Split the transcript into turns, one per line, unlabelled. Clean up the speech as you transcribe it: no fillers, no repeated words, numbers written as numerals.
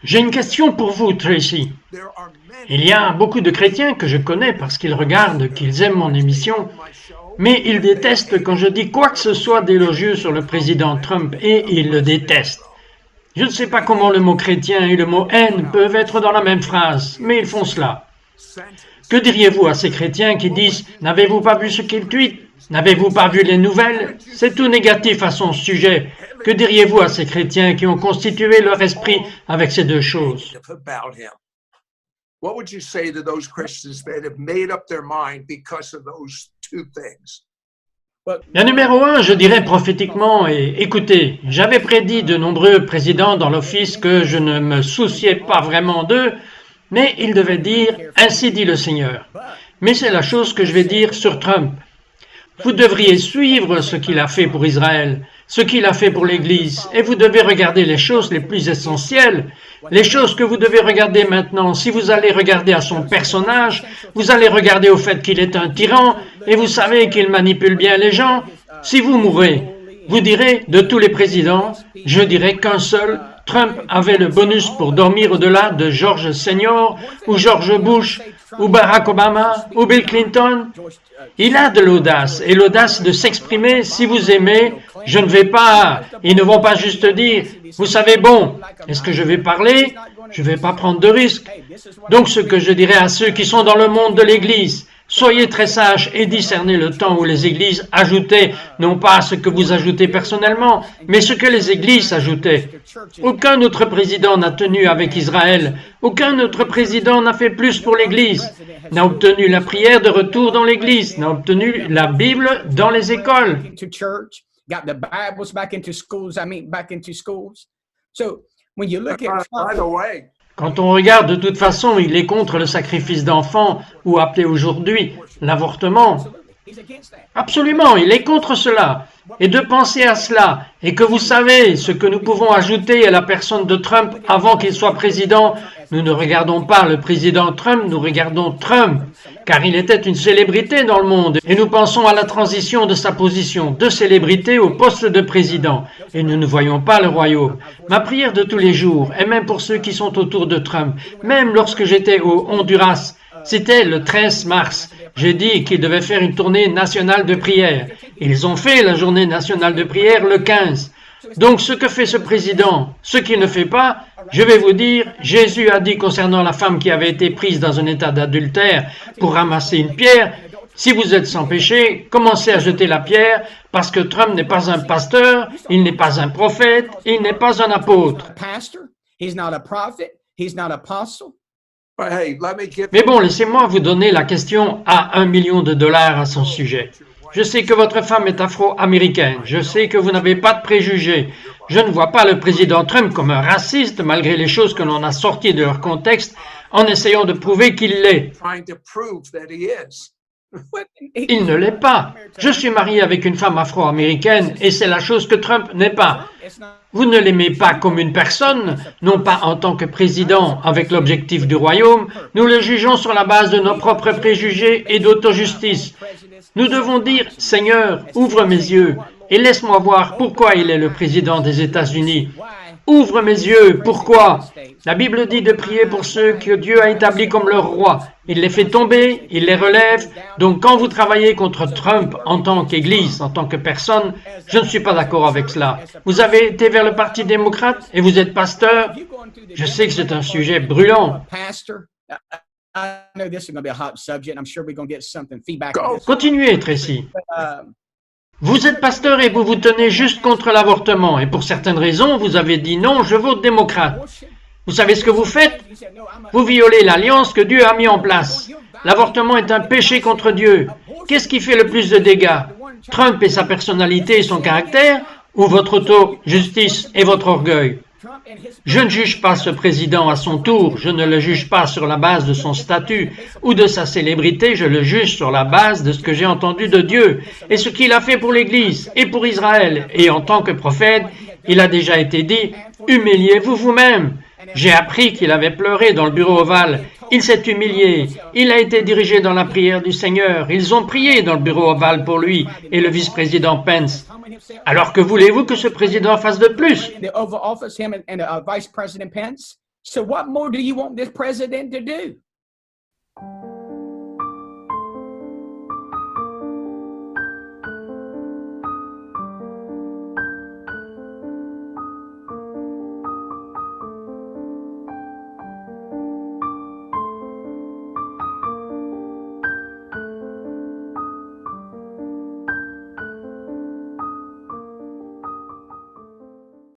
J'ai une question pour vous, Tracy. Il y a beaucoup de chrétiens que je connais parce qu'ils regardent, qu'ils aiment mon émission, mais ils détestent quand je dis quoi que ce soit d'élogieux sur le président Trump et ils le détestent. Je ne sais pas comment le mot chrétien et le mot haine peuvent être dans la même phrase, mais ils font cela. Que diriez-vous à ces chrétiens qui disent « N'avez-vous pas vu ce qu'il tweet? N'avez-vous pas vu les nouvelles? C'est tout négatif à son sujet. » Que diriez-vous à ces chrétiens qui ont constitué leur esprit avec ces deux choses?
What would you say to those Christians that have made up their mind because of those two things?
Bien, numéro 1, je dirais prophétiquement, et écoutez, j'avais prédit de nombreux présidents dans l'office que je ne me souciais pas vraiment d'eux, mais ils devaient dire « Ainsi dit le Seigneur ». Mais c'est la chose que je vais dire sur Trump. Vous devriez suivre ce qu'il a fait pour Israël, ce qu'il a fait pour l'Église, et vous devez regarder les choses les plus essentielles, les choses que vous devez regarder maintenant. Si vous allez regarder à son personnage, vous allez regarder au fait qu'il est un tyran, et vous savez qu'il manipule bien les gens. Si vous mourrez, vous direz, de tous les présidents, je dirais qu'un seul, Trump avait le bonus pour dormir au-delà de George Senior, ou George Bush, ou Barack Obama, ou Bill Clinton. Il a de l'audace, et l'audace de s'exprimer. Si vous aimez, je ne vais pas, ils ne vont pas juste dire, vous savez, bon, est-ce que je vais parler? Je ne vais pas prendre de risques. Donc ce que je dirais à ceux qui sont dans le monde de l'Église, soyez très sages et discernez le temps où les églises ajoutaient, non pas ce que vous ajoutez personnellement, mais ce que les églises ajoutaient. Aucun autre président n'a tenu avec Israël, aucun autre président n'a fait plus pour l'église, n'a obtenu la prière de retour dans l'église, n'a obtenu la Bible dans les écoles. Quand on regarde, de toute façon, il est contre le sacrifice d'enfants, ou appelé aujourd'hui l'avortement. Absolument, il est contre cela. Et de penser à cela, et que vous savez ce que nous pouvons ajouter à la personne de Trump avant qu'il soit président, nous ne regardons pas le président Trump, nous regardons Trump, car il était une célébrité dans le monde, et nous pensons à la transition de sa position de célébrité au poste de président, et nous ne voyons pas le royaume. Ma prière de tous les jours, et même pour ceux qui sont autour de Trump, même lorsque j'étais au Honduras, c'était le 13 mars. J'ai dit qu'ils devaient faire une tournée nationale de prière. Ils ont fait la journée nationale de prière le 15. Donc ce que fait ce président, ce qu'il ne fait pas, je vais vous dire, Jésus a dit concernant la femme qui avait été prise dans un état d'adultère pour ramasser une pierre, si vous êtes sans péché, commencez à jeter la pierre parce que Trump n'est pas un pasteur, il n'est pas un prophète, il n'est pas un apôtre. Mais bon, laissez-moi vous donner la question à $1 million à son sujet. Je sais que votre femme est afro-américaine. Je sais que vous n'avez pas de préjugés. Je ne vois pas le président Trump comme un raciste, malgré les choses que l'on a sorties de leur contexte, en essayant de prouver qu'il l'est. Il ne l'est pas. Je suis marié avec une femme afro-américaine et c'est la chose que Trump n'est pas. Vous ne l'aimez pas comme une personne, non pas en tant que président avec l'objectif du royaume. Nous le jugeons sur la base de nos propres préjugés et d'autojustice. Nous devons dire, Seigneur, ouvre mes yeux et laisse-moi voir pourquoi il est le président des États-Unis. Ouvre mes yeux, pourquoi? La Bible dit de prier pour ceux que Dieu a établis comme leur roi. Il les fait tomber, il les relève. Donc quand vous travaillez contre Trump en tant qu'Église, en tant que personne, je ne suis pas d'accord avec cela. Vous avez été vers le Parti démocrate et vous êtes pasteur. Je sais que c'est un sujet brûlant. Continuez, Tracy. Vous êtes pasteur et vous vous tenez juste contre l'avortement. Et pour certaines raisons, vous avez dit non, je vote démocrate. Vous savez ce que vous faites? Vous violez l'alliance que Dieu a mis en place. L'avortement est un péché contre Dieu. Qu'est-ce qui fait le plus de dégâts? Trump et sa personnalité et son caractère, ou votre auto-justice et votre orgueil? Je ne juge pas ce président à son tour, je ne le juge pas sur la base de son statut ou de sa célébrité, je le juge sur la base de ce que j'ai entendu de Dieu et ce qu'il a fait pour l'Église et pour Israël. Et en tant que prophète, il a déjà été dit, humiliez-vous vous-même. J'ai appris qu'il avait pleuré dans le bureau ovale. Il s'est humilié. Il a été dirigé dans la prière du Seigneur. Ils ont prié dans le bureau ovale pour lui et le vice-président Pence. Alors que voulez-vous que ce président fasse de plus?
The Oval Office, him and Vice President Pence. So what more do you want this president to do?